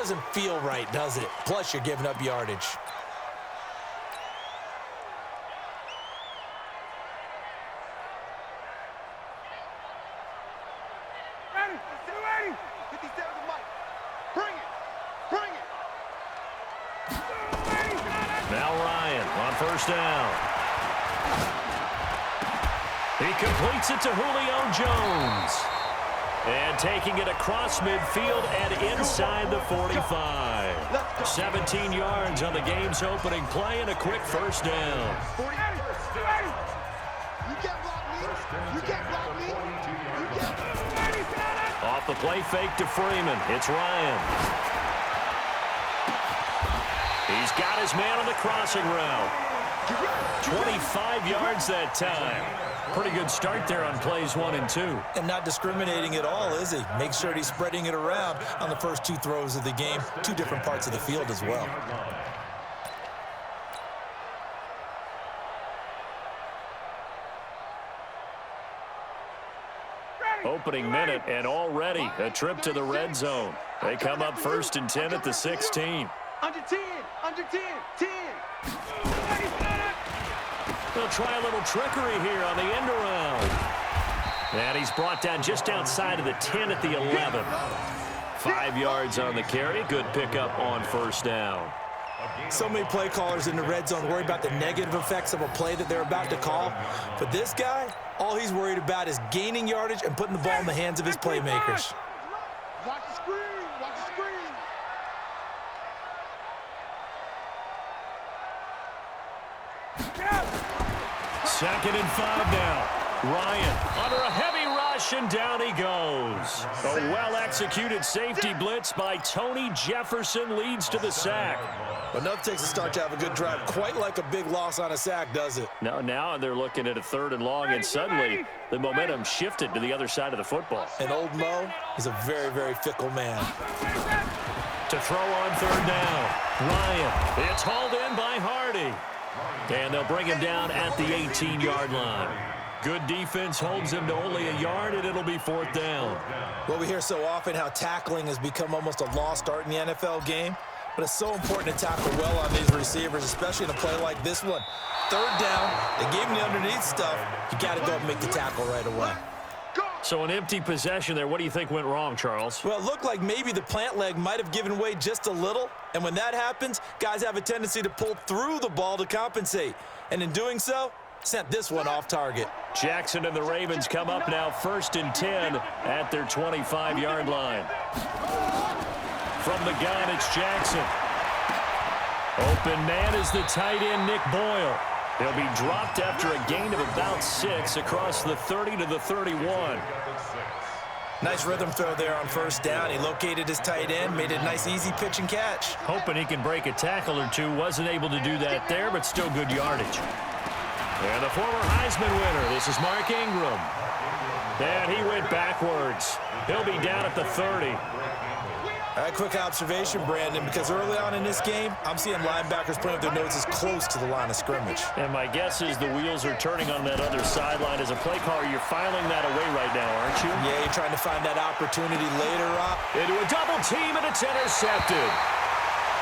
doesn't feel right, does it? Plus, you're giving up yardage. Now Ryan on first down. He completes it to Julio Jones. And taking it across midfield and inside the 45. 17 yards on the game's opening play and a quick first down. Off the play fake to Freeman. It's Ryan. He's got his man on the crossing route. 25 yards that time. Pretty good start there on plays 1 and 2. And not discriminating at all, is he? Make sure he's spreading it around on the first 2 throws of the game. 2 different parts of the field as well. Opening minute and already a trip to the red zone. They come up 1st and 10 at the 16. Under 10, under 10, 10. They'll try a little trickery here on the end around. And he's brought down just outside of the 10 at the 11. 5 yards on the carry. Good pickup on first down. So many play callers in the red zone worry about the negative effects of a play that they're about to call. But this guy, all he's worried about is gaining yardage and putting the ball in the hands of his playmakers. Watch the screen, watch the screen. 2nd and 5 now. Ryan under a heavy rush, and down he goes. A well-executed safety blitz by Tony Jefferson leads to the sack. Enough takes a start to have a good drive. Quite like a big loss on a sack, does it? No, now they're looking at a 3rd and long, and suddenly the momentum shifted to the other side of the football. And old Mo is a very, very fickle man. To throw on 3rd down. Ryan. It's hauled in by Hardy. And they'll bring him down at the 18-yard line. Good defense holds him to only a yard, and it'll be 4th down. Well, we hear so often how tackling has become almost a lost art in the NFL game. But it's so important to tackle well on these receivers, especially in a play like this one. 3rd down, they gave him the underneath stuff. You got to go and make the tackle right away. So an empty possession there. What do you think went wrong, Charles? Well, it looked like maybe the plant leg might have given way just a little. And when that happens, guys have a tendency to pull through the ball to compensate. And in doing so, sent this one off target. Jackson and the Ravens come up now 1st and 10 at their 25-yard line. From the gun, it's Jackson. Open man is the tight end, Nick Boyle. He'll be dropped after a gain of about 6 across the 30 to the 31. Nice rhythm throw there on 1st down. He located his tight end, made a nice easy pitch and catch. Hoping he can break a tackle or 2. Wasn't able to do that there, but still good yardage. And the former Heisman winner, this is Mark Ingram. And he went backwards. He'll be down at the 30. All right, quick observation, Brandon, because early on in this game, I'm seeing linebackers putting up their noses close to the line of scrimmage. And my guess is the wheels are turning on that other sideline. As a play caller, you're filing that away right now, aren't you? Yeah, you're trying to find that opportunity later on. Into a double team, and it's intercepted.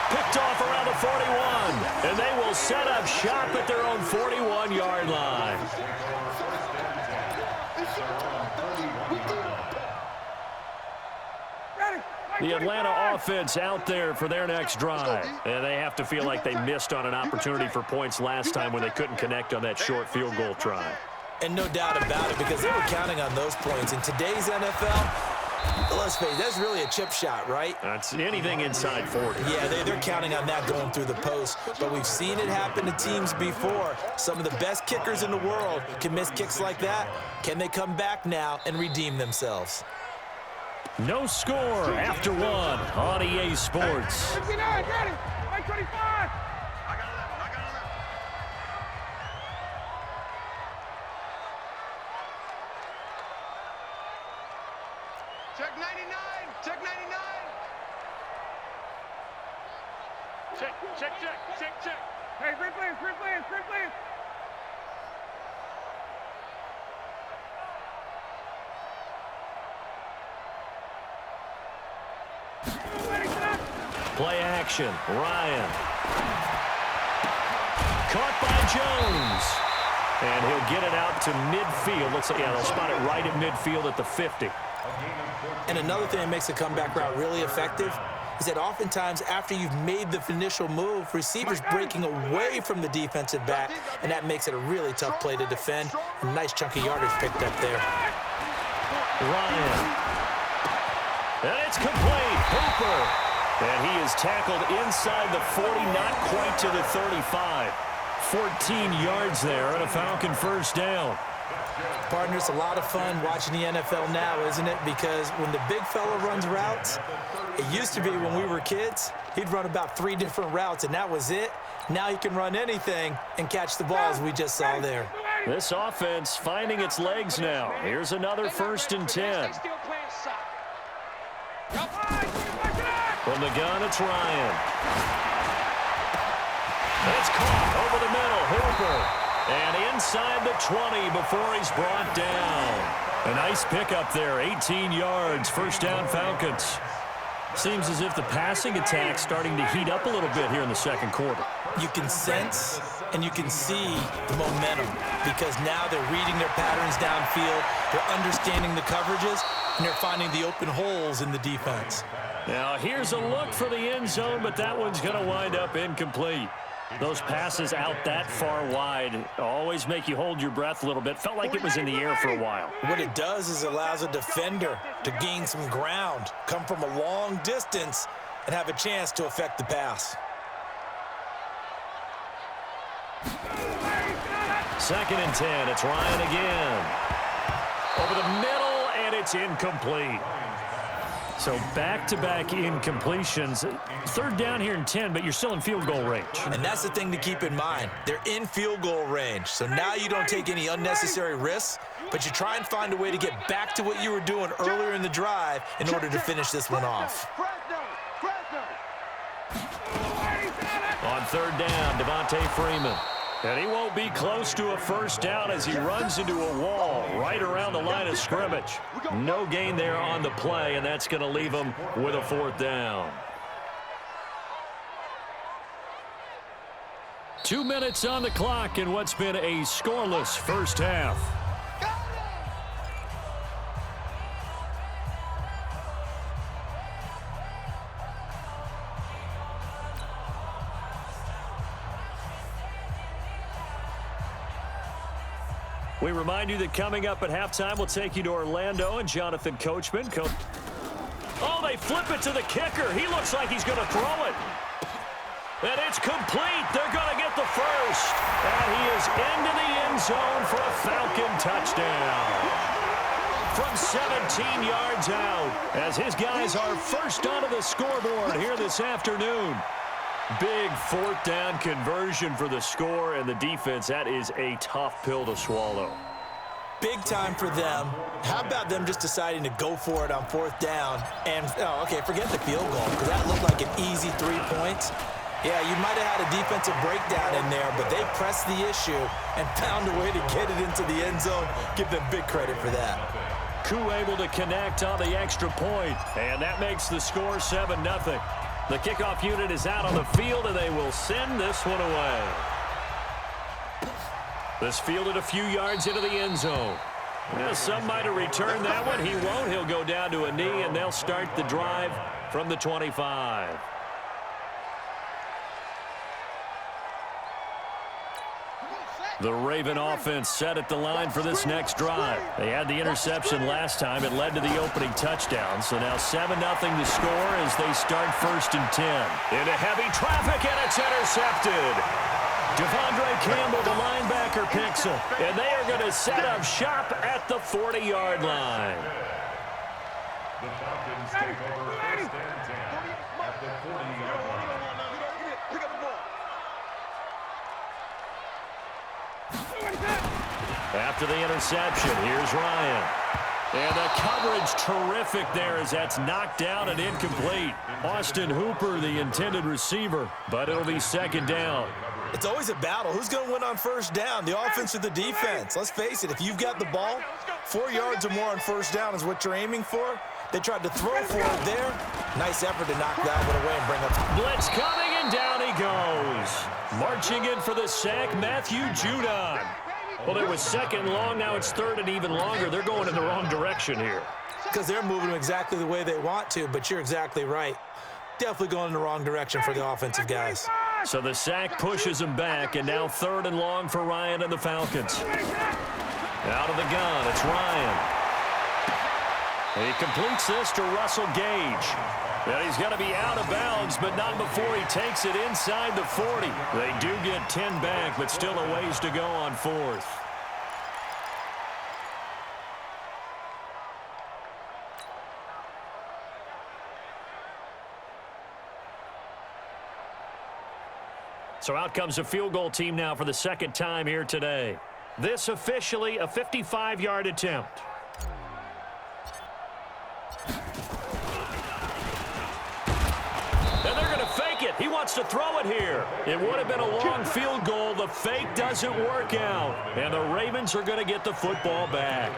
Picked off around the 41. And they will set up shop at their own 41-yard line. The Atlanta offense out there for their next drive. And they have to feel like they missed on an opportunity for points last time when they couldn't connect on that short field goal try. And no doubt about it, because they were counting on those points. In today's NFL, let's face it, that's really a chip shot, right? That's anything inside 40. Yeah, they're counting on that going through the post. But we've seen it happen to teams before. Some of the best kickers in the world can miss kicks like that. Can they come back now and redeem themselves? No score after 1 on EA Sports. 59, got it. 25. Check 99. Check 99. Check. Hey, free players. Play action. Ryan. Caught by Jones. And he'll get it out to midfield. Looks like, yeah, they'll spot it right at midfield at the 50. And another thing that makes the comeback route really effective is that oftentimes after you've made the initial move, receivers breaking away from the defensive back, and that makes it a really tough play to defend. A nice chunky yardage picked up there. Ryan. And it's complete. Hooper. And he is tackled inside the 40, not quite to the 35. 14 yards there and a Falcon first down. Partner, it's a lot of fun watching the NFL now, isn't it? Because when the big fella runs routes, it used to be when we were kids, he'd run about 3 different routes, and that was it. Now he can run anything and catch the ball, as we just saw there. This offense finding its legs now. Here's another 1st and 10. From the gun, it's Ryan. It's caught over the middle. Hooper. And inside the 20 before he's brought down. A nice pickup there. 18 yards. First down, Falcons. Seems as if the passing attack's starting to heat up a little bit here in the second quarter. You can sense and you can see the momentum because now they're reading their patterns downfield. They're understanding the coverages, and they're finding the open holes in the defense. Now, here's a look for the end zone, but that one's going to wind up incomplete. Those passes out that far wide always make you hold your breath a little bit. Felt like it was in the air for a while. What it does is it allows a defender to gain some ground, come from a long distance, and have a chance to affect the pass. 2nd and 10. It's Ryan again. Over the middle, and it's incomplete. So back-to-back incompletions. 3rd down here and 10, but you're still in field goal range. And that's the thing to keep in mind. They're in field goal range. So now you don't take any unnecessary risks, but you try and find a way to get back to what you were doing earlier in the drive in order to finish this one off. On 3rd down, Devontae Freeman. And he won't be close to a first down as he runs into a wall right around the line of scrimmage. No gain there on the play, and that's going to leave him with a 4th down. 2 minutes on the clock in what's been a scoreless first half. We remind you that coming up at halftime, we'll take you to Orlando and Jonathan Coachman. Oh, they flip it to the kicker. He looks like he's going to throw it. And it's complete. They're going to get the first. And he is into the end zone for a Falcon touchdown. From 17 yards out, as his guys are first onto the scoreboard here this afternoon. Big 4th down conversion for the score, and the defense, that is a tough pill to swallow. Big time for them. How about them just deciding to go for it on 4th down? And, oh, okay, forget the field goal, because that looked like an easy 3 points. Yeah, you might have had a defensive breakdown in there, but they pressed the issue and found a way to get it into the end zone. Give them big credit for that. Koo able to connect on the extra point, and that makes the score 7-0. The kickoff unit is out on the field, and they will send this one away. This fielded a few yards into the end zone. Well, some might have returned that one. He won't. He'll go down to a knee, and they'll start the drive from the 25. The Raven offense set at the line for this next drive. They had the interception last time. It led to the opening touchdown. So now 7-0 to score as they start 1st and 10. Into heavy traffic, and it's intercepted. Devondre Campbell, the linebacker, picks him. And they are going to set up shop at the 40-yard line. The Falcons take over 1st and 10 at the 40-yard line. Pick up the ball. After the interception, here's Ryan. And the coverage terrific there as that's knocked down and incomplete. Austin Hooper, the intended receiver, but it'll be 2nd down. It's always a battle. Who's going to win on 1st down, the offense or the defense? Let's face it, if you've got the ball, 4 yards or more on 1st down is what you're aiming for. They tried to throw for it there. Nice effort to knock that one away and bring up. Blitz coming, and down he goes. Marching in for the sack, Matthew Judon. Well, it was second and long. Now it's third and even longer. They're going in the wrong direction here. Because they're moving exactly the way they want to, but you're exactly right. Definitely going in the wrong direction for the offensive guys. So the sack pushes him back, and now third and long for Ryan and the Falcons. Out of the gun, it's Ryan. He completes this to Russell Gage. And he's going to be out of bounds, but not before he takes it inside the 40. They do get 10 back, but still a ways to go on fourth. So out comes a field goal team now for the second time here today. This officially a 55-yard attempt. And they're going to fake it. He wants to throw it here. It would have been a long field goal. The fake doesn't work out. And the Ravens are going to get the football back.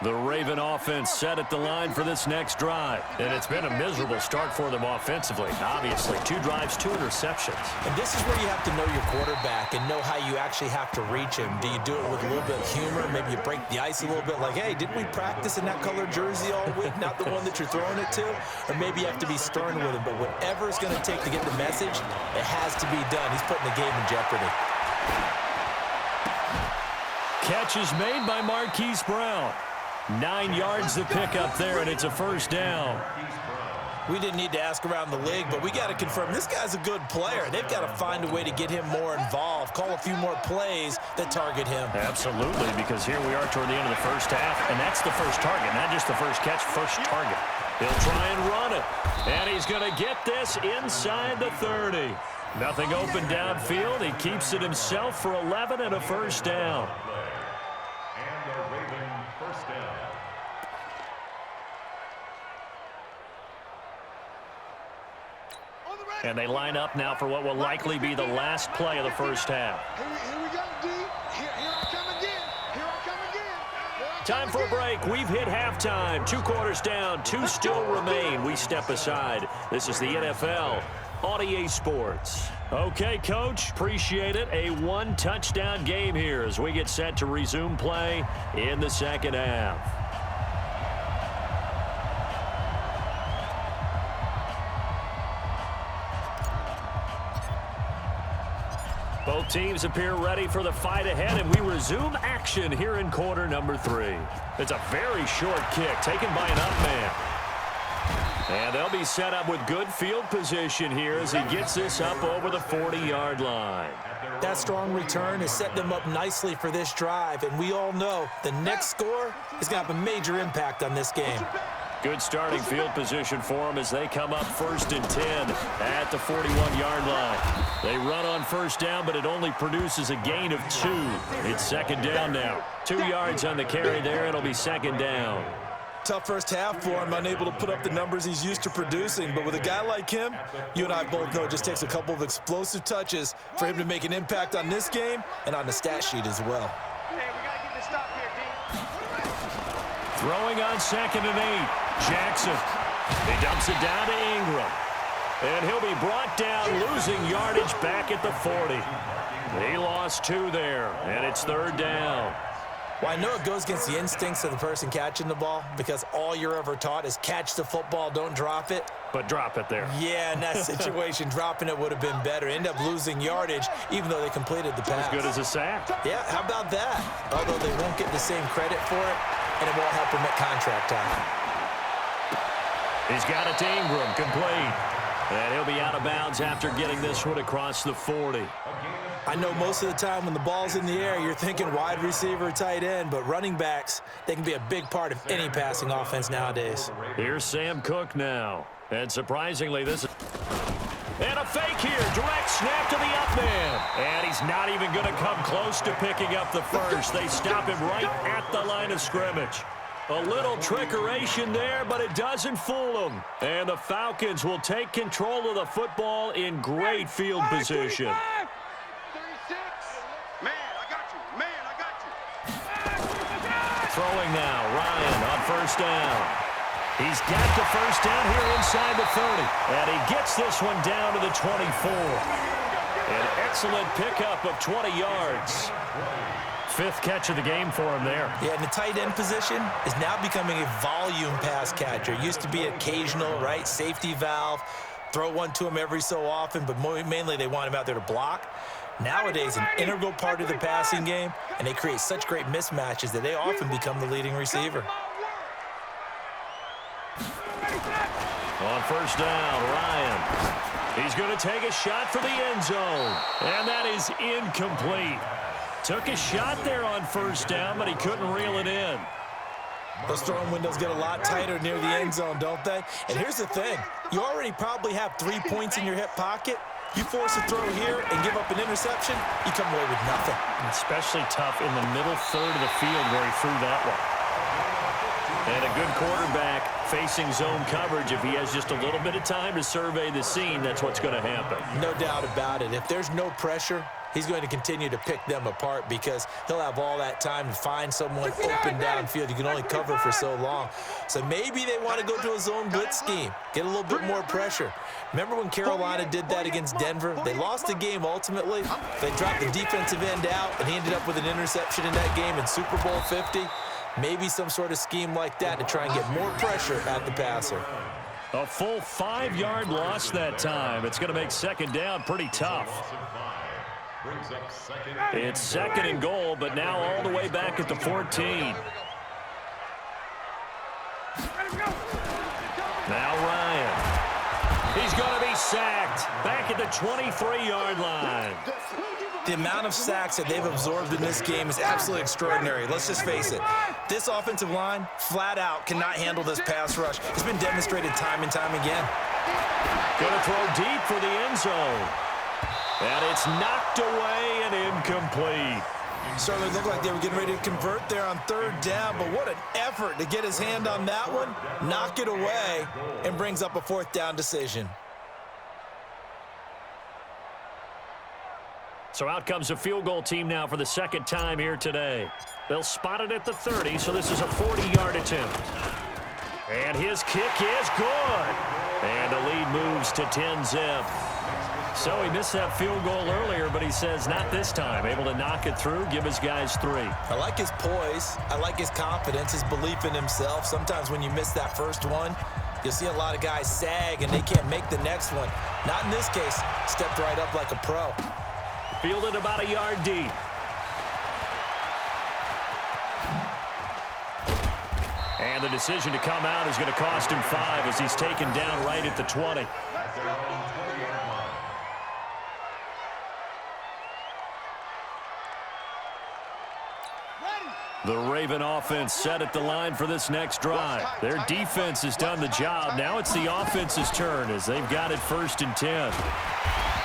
The Raven offense set at the line for this next drive. And it's been a miserable start for them offensively. Obviously, 2 drives, 2 interceptions. And this is where you have to know your quarterback and know how you actually have to reach him. Do you do it with a little bit of humor? Maybe you break the ice a little bit like, hey, didn't we practice in that color jersey all week? Not the one that you're throwing it to? Or maybe you have to be stern with him. But whatever it's going to take to get the message, it has to be done. He's putting the game in jeopardy. Catch is made by Marquise Brown. 9 yards to pick up there, and it's a first down. We didn't need to ask around the league, but we got to confirm this guy's a good player. They've got to find a way to get him more involved, call a few more plays that target him. Absolutely, because here we are toward the end of the first half, and that's the first target, not just the first catch, first target. He'll try and run it, and he's going to get this inside the 30. Nothing open downfield. He keeps it himself for 11 and a first down. And the Raven first down. And they line up now for what will likely be the last play of the first half. Here we go, D. Here I come again. Here I come again. Time for a break. We've hit halftime. 2 quarters down. 2 still remain. We step aside. This is the NFL on EA Sports. Okay, Coach. Appreciate it. A 1-touchdown game here as we get set to resume play in the second half. Both teams appear ready for the fight ahead, and we resume action here in quarter number 3. It's a very short kick taken by an up man. And they'll be set up with good field position here as he gets this up over the 40-yard line. That strong return has set them up nicely for this drive, and we all know the next score is going to have a major impact on this game. Good starting field position for them as they come up first and 10 at the 41-yard line. They run on first down, but it only produces a gain of 2. It's second down now. 2 yards on the carry there. It'll be second down. Tough first half for him, unable to put up the numbers he's used to producing. But with a guy like him, you and I both know it just takes a couple of explosive touches for him to make an impact on this game and on the stat sheet as well. Hey, we got to get this stop here, D. Throwing on second and 8. Jackson. He dumps it down to Ingram. And he'll be brought down, losing yardage back at the 40. He lost 2 there, and it's third down. Well, I know it goes against the instincts of the person catching the ball because all you're ever taught is catch the football, don't drop it. But drop it there. Yeah, in that situation, dropping it would have been better. End up losing yardage, even though they completed the pass. As good as a sack. Yeah, how about that? Although they won't get the same credit for it, and it won't help them at contract time. He's got it to Ingram, complete. And he'll be out of bounds after getting this one across the 40. I know most of the time when the ball's in the air, you're thinking wide receiver, tight end, but running backs, they can be a big part of any passing offense nowadays. Here's Sam Cook now. And surprisingly, this is... And a fake here. Direct snap to the up man. And he's not even going to come close to picking up the first. They stop him right at the line of scrimmage. A little trickeration there, but it doesn't fool them. And the Falcons will take control of the football in great field position. 36. Man, I got you. Man, I got you. Throwing now. Ryan on first down. He's got the first down here inside the 30. And he gets this one down to the 24. An excellent pickup of 20 yards. Fifth catch of the game for him there. Yeah, and the tight end position is now becoming a volume pass catcher. It used to be occasional, right? Safety valve. Throw one to him every so often, but mainly they want him out there to block. Nowadays, an integral part of the passing game, and they create such great mismatches that they often become the leading receiver. On first down, Ryan. He's going to take a shot for the end zone, and that is incomplete. Took a shot there on first down, but he couldn't reel it in. Those throwing windows get a lot tighter near the end zone, don't they? And here's the thing. You already probably have 3 points in your hip pocket. You force a throw here and give up an interception, you come away with nothing. Especially tough in the middle third of the field where he threw that one. And a good quarterback facing zone coverage. If he has just a little bit of time to survey the scene, that's what's going to happen. No doubt about it. If there's no pressure, he's going to continue to pick them apart because he'll have all that time to find someone open downfield. You can only cover for so long. So maybe they want to go to a zone blitz scheme, get a little bit more pressure. Remember when Carolina did that against Denver? They lost the game ultimately. They dropped the defensive end out, and he ended up with an interception in that game in Super Bowl 50. Maybe some sort of scheme like that to try and get more pressure at the passer. A full 5-yard loss that time. It's going to make second down pretty tough. It's second and goal, but now all the way back at the 14. Now Ryan. He's going to be sacked back at the 23-yard line. The amount of sacks that they've absorbed in this game is absolutely extraordinary. Let's just face it. This offensive line, flat out, cannot handle this pass rush. It's been demonstrated time and time again. Going to throw deep for the end zone. And it's knocked away and incomplete. Certainly looked like they were getting ready to convert there on third down, but what an effort to get his hand on that one, knock it away, and brings up a fourth down decision. So out comes a field goal team now for the second time here today. They'll spot it at the 30, so this is a 40-yard attempt. And his kick is good. And the lead moves to 10-zip. So he missed that field goal earlier, but he says not this time. Able to knock it through, give his guys 3. I like his poise. I like his confidence, his belief in himself. Sometimes when you miss that first one, you'll see a lot of guys sag and they can't make the next one. Not in this case. Stepped right up like a pro. Fielded about a yard deep. And the decision to come out is going to cost him 5 as he's taken down right at the 20. The Raven offense set at the line for this next drive. Their defense has done the job. Now it's the offense's turn as they've got it 1st and 10.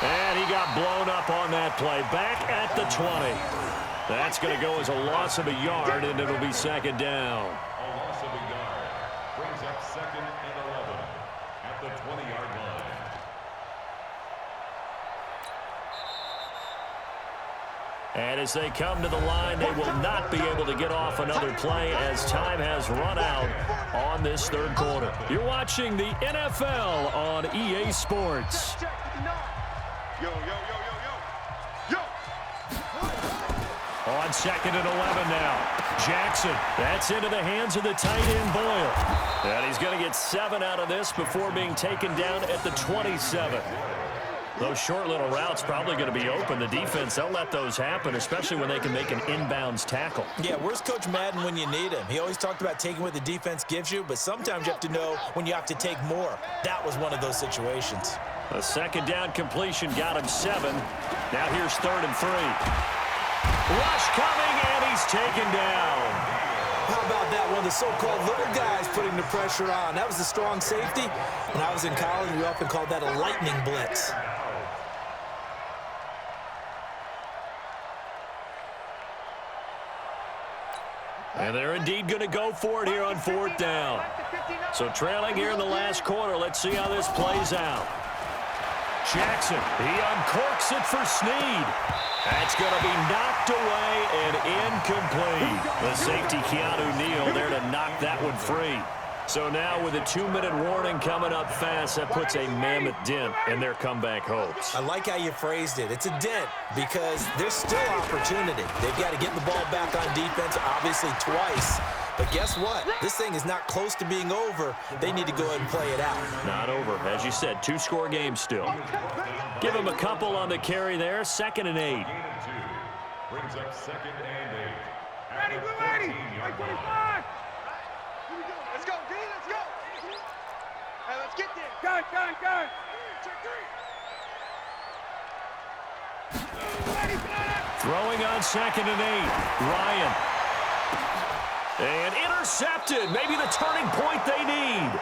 And he got blown up on that play. Back at the 20. That's going to go as a loss of a yard, and it'll be second down. A loss of a yard brings up 2nd and 11 at the 20-yard line. And as they come to the line, they will not be able to get off another play as time has run out on this third quarter. You're watching the NFL on EA Sports. Yo, yo, yo, yo, yo. Yo. On 2nd and 11 now. Jackson, that's into the hands of the tight end Boyle. And he's going to get 7 out of this before being taken down at the 27. Those short little routes probably going to be open. The defense, they'll let those happen, especially when they can make an inbounds tackle. Yeah, where's Coach Madden when you need him? He always talked about taking what the defense gives you, but sometimes you have to know when you have to take more. That was one of those situations. A second down completion got him 7. Now here's 3rd and 3. Rush coming, and he's taken down. How about that? One of the so-called little guys putting the pressure on. That was the strong safety. When I was in college, we often called that a lightning blitz. And they're indeed going to go for it here on 4th down. So trailing here in the last quarter, let's see how this plays out. Jackson, he uncorks it for Snead. That's going to be knocked away and incomplete. The safety, Keanu Neal, there to knock that one free. So now with a 2-minute warning coming up fast, that puts a mammoth dent in their comeback hopes. I like how you phrased it. It's a dent because there's still opportunity. They've got to get the ball back on defense, obviously twice. But guess what? This thing is not close to being over. They need to go ahead and play it out. Not over. As you said, 2-score game still. Give him a couple on the carry there. 2nd and 8. Brings up 2nd and 8. Ready, we're ready. 25. Let's go, D, let's go. Hey, let's get there. Go. Check 3. Ready, Throwing on 2nd and 8. Ryan. And intercepted. Maybe the turning point they need.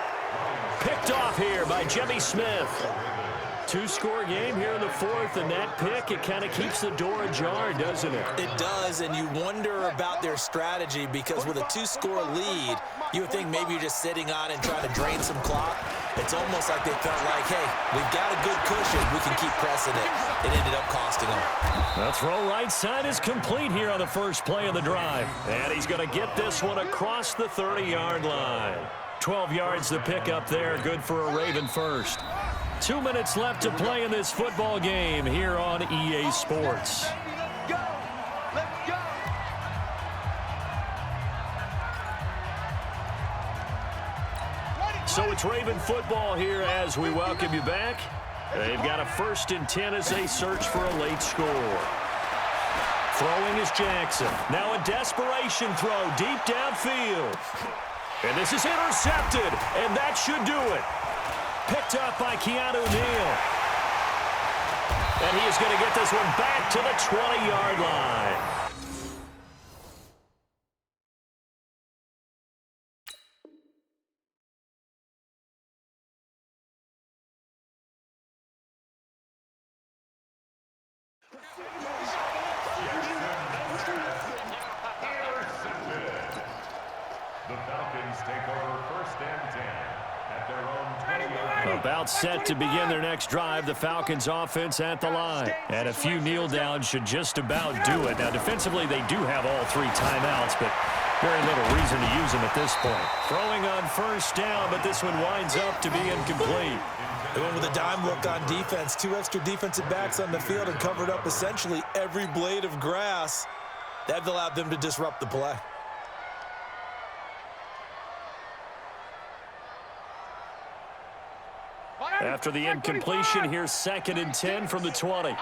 Picked off here by Jimmy Smith. 2-score game here in the 4th, and that pick, it kind of keeps the door ajar, doesn't it? It does, and you wonder about their strategy because with a 2-score lead, you would think maybe you're just sitting on and trying to drain some clock. It's almost like they felt like, hey, we've got a good cushion. We can keep pressing it. It ended up costing them. The throw right side is complete here on the first play of the drive. And he's going to get this one across the 30-yard line. 12 yards to pick up there. Good for a Raven first. 2 minutes left to play in this football game here on EA Sports. Let's go. So it's Raven football here as we welcome you back. They've got a 1st and 10 as they search for a late score. Throwing is Jackson. Now a desperation throw deep downfield. And this is intercepted, and that should do it. Picked up by Keanu Neal. And he is going to get this one back to the 20-yard line. The Falcons take over 1st and 10 at their own 20-yard. About set to begin their next drive, the Falcons offense at the line. And a few kneel downs should just about do it. Now, defensively, they do have all 3 timeouts, but very little reason to use them at this point. Throwing on 1st down, but this one winds up to be incomplete. They went with a dime look on defense. 2 extra defensive backs on the field and covered up essentially every blade of grass. That allowed them to disrupt the play. After the incompletion, here's 2nd and 10 from the 20.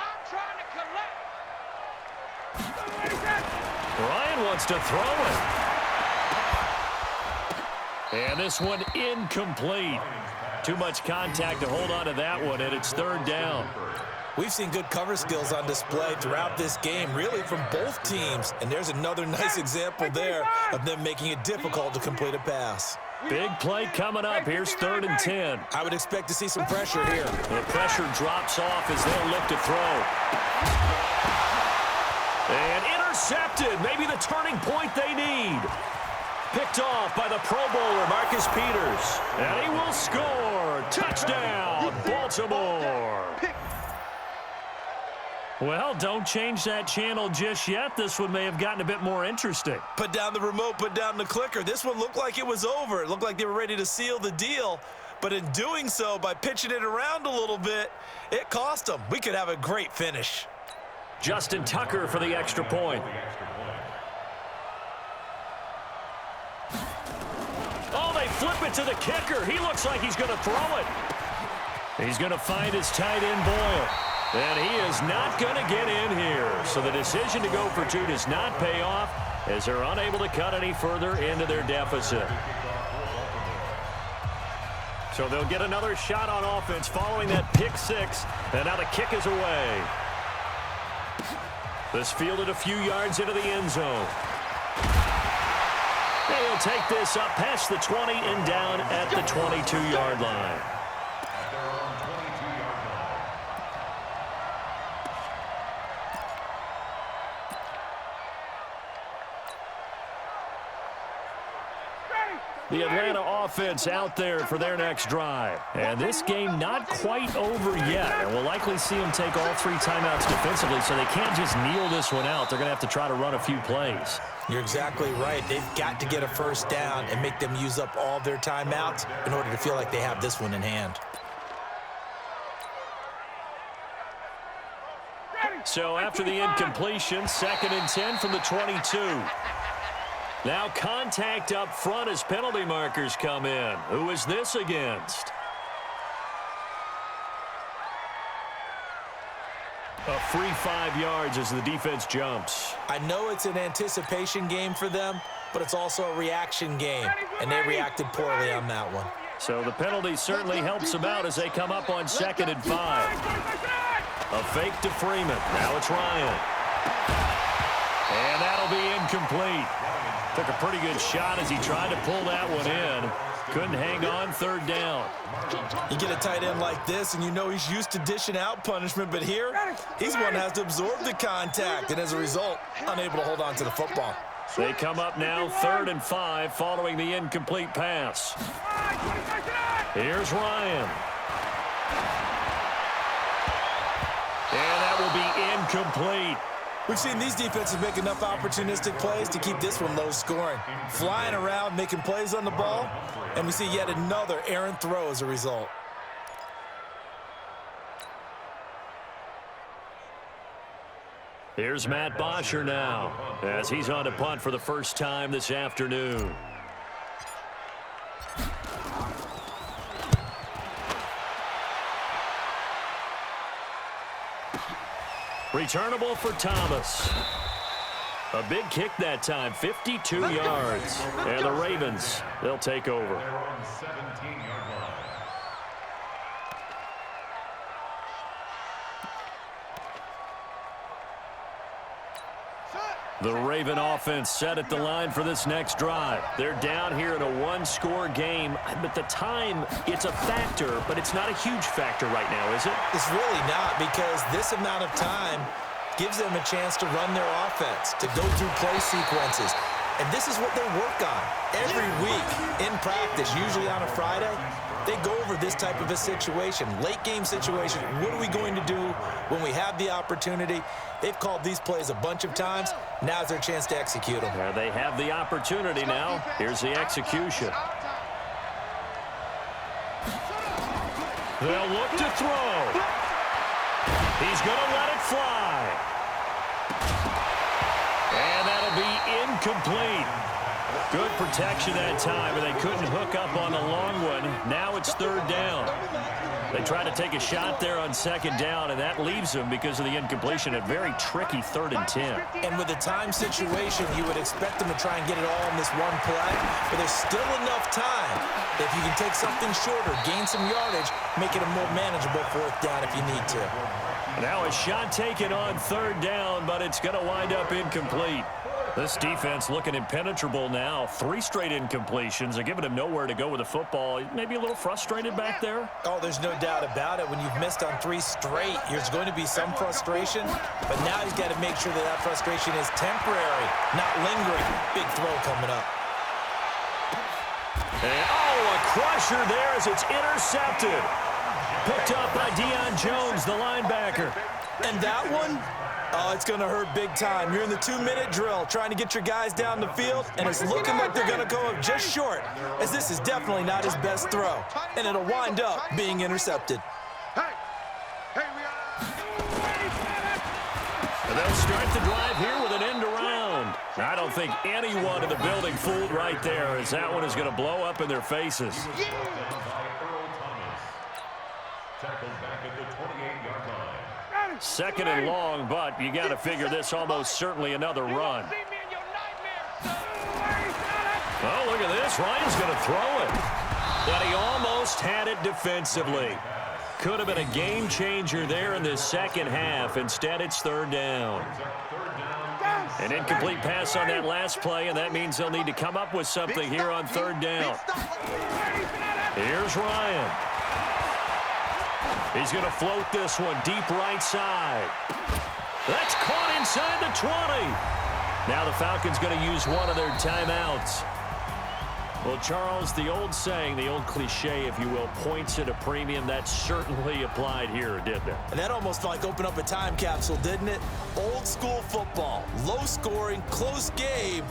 Ryan wants to throw it. And this one incomplete. Too much contact to hold on to that one, and it's 3rd down. We've seen good cover skills on display throughout this game, really from both teams. And there's another nice example there of them making it difficult to complete a pass. Big play coming up. Here's 3rd and 10. I would expect to see some pressure here. The pressure drops off as they'll look to throw. And intercepted. Maybe the turning point they need. Picked off by the Pro Bowler, Marcus Peters. And he will score. Touchdown, Baltimore. Well, don't change that channel just yet. This one may have gotten a bit more interesting. Put down the remote, put down the clicker. This one looked like it was over. It looked like they were ready to seal the deal. But in doing so, by pitching it around a little bit, it cost them. We could have a great finish. Justin Tucker for the extra point. Oh, they flip it to the kicker. He looks like he's going to throw it. He's going to find his tight end, Boyle. And he is not going to get in here. So the decision to go for 2 does not pay off as they're unable to cut any further into their deficit. So they'll get another shot on offense following that pick 6. And now the kick is away. This fielded a few yards into the end zone. They'll take this up past the 20 and down at the 22-yard line. The Atlanta offense out there for their next drive. And this game not quite over yet. And we'll likely see them take all 3 timeouts defensively, so they can't just kneel this one out. They're going to have to try to run a few plays. You're exactly right. They've got to get a first down and make them use up all their timeouts in order to feel like they have this one in hand. So after the incompletion, 2nd and 10 from the 22. Now contact up front as penalty markers come in. Who is this against? A free 5 yards as the defense jumps. I know it's an anticipation game for them, but it's also a reaction game, and they reacted poorly on that one. So the penalty certainly helps them out as they come up on 2nd and 5. A fake to Freeman. Now it's Ryan. And that'll be incomplete. Took a pretty good shot as he tried to pull that one in. Couldn't hang on 3rd down. You get a tight end like this, and you know he's used to dishing out punishment, but here, he's one that has to absorb the contact, and as a result, unable to hold on to the football. They come up now 3rd and 5 following the incomplete pass. Here's Ryan. And that will be incomplete. We've seen these defenses make enough opportunistic plays to keep this one low scoring. Flying around, making plays on the ball, and we see yet another errant throw as a result. Here's Matt Bosher now as he's on to punt for the first time this afternoon. Returnable for Thomas. A big kick that time, 52 yards. And the Ravens, they'll take over. They're on 17-yard line. The Raven offense set at the line for this next drive. They're down here in a 1-score game, but the time, it's a factor, but it's not a huge factor right now, is it? It's really not, because this amount of time gives them a chance to run their offense, to go through play sequences. And this is what they work on every week in practice, usually on a Friday. They go over this type of a situation, late game situation. What are we going to do when we have the opportunity? They've called these plays a bunch of times. Now's their chance to execute them. Yeah, they have the opportunity now. Here's the execution. They'll look to throw. He's going to let it fly. And that'll be incomplete. Good protection that time, and they couldn't hook up on the long one. Now it's 3rd down. They try to take a shot there on 2nd down, and that leaves them, because of the incompletion, a very tricky 3rd and 10. And with a time situation, you would expect them to try and get it all in this one play, but there's still enough time. If you can take something shorter, gain some yardage, make it a more manageable 4th down if you need to. Now a shot taken on 3rd down, but it's going to wind up incomplete. This defense looking impenetrable now. 3 straight incompletions. They're giving him nowhere to go with the football. Maybe a little frustrated back there. Oh, there's no doubt about it. When you've missed on 3 straight, there's going to be some frustration. But now he's got to make sure that that frustration is temporary, not lingering. Big throw coming up. And, oh, a crusher there as it's intercepted. Picked up by Deion Jones, the linebacker. And that one? Oh, it's going to hurt big time. You're in the 2-minute drill trying to get your guys down the field, and it's looking like they're going to go up just short, as this is definitely not his best throw, and it'll wind up being intercepted. And they'll start the drive here with an end around. I don't think anyone in the building fooled right there, as that one is going to blow up in their faces. Tackled back at the 28-yard line. 2nd and long, but you got to figure this almost certainly another run. Oh, look at this. Ryan's going to throw it. And he almost had it defensively. Could have been a game changer there in this 2nd half. Instead, it's 3rd down. An incomplete pass on that last play, and that means they'll need to come up with something here on 3rd down. Here's Ryan. He's going to float this one deep right side. That's caught inside the 20. Now the Falcons going to use one of their timeouts. Well, Charles, the old saying, the old cliche, if you will, points at a premium, that certainly applied here, didn't it? And that almost like opened up a time capsule, didn't it? Old school football, low scoring, close game.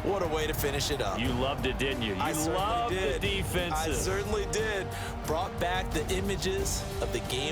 What a way to finish it up. You loved it, didn't you? You loved the defenses. I certainly did. Brought back the images of the game